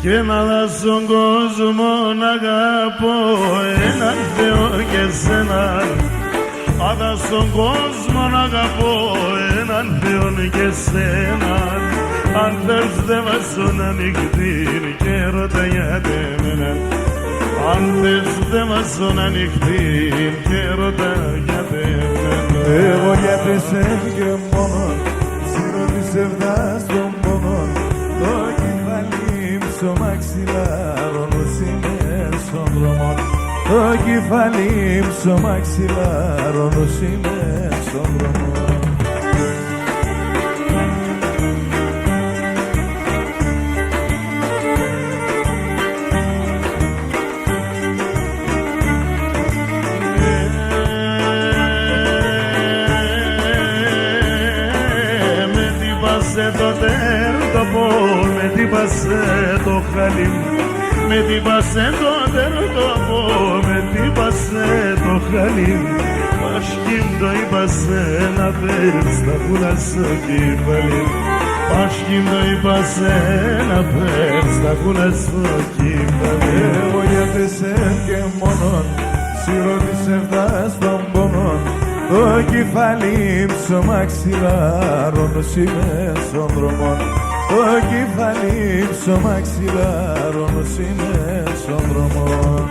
και να δω στον κόσμο να αγαπώ έναν Θεό και σέναν. Άδα στον κόσμο να αγαπώ έναν Θεό και σέναν. Αν θες δε βάζω να νυχτήν και ρώτα γιατί εμένα. Αν θες δε βάζω να νυχτήν και ρώτα γιατί εμένα. Εγώ γιατί σε και μόνον σύρω της εβδάς των πόνων. Το κεφάλι στο μαξιλάρωνος είμαι στον δρόμο. Το κεφάλι στο μαξιλάρωνος είμαι στον δρόμο. Το τέρτοπο, με τύπασε το χαλί. Με τύπασε το τέρτοπο, με τύπασε το χαλί. Πάσχην το είπασε να πες τα πουλά στο κεφάλι. Πάσχην το είπασε να πες τα πουλά στο κεφάλι. Εγώ γιατί σε και μόνον σύρω της εβδάς των πόνων. Το κεφάλι στο μαξιλάρωνος είμαι στον δρόμο. Το κεφάλι στο μαξιλάρωνος είμαι στον δρόμο.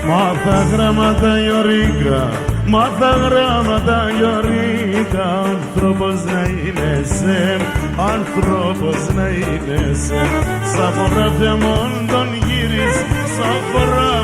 Μάθα γράμματα γιορικά, μάθα γράμματα γιορικά. Άνθρωπος να είναι σε, άνθρωπος να είναι σε. Στα χωράφια μόνο τον γύριζε, στα χωράφια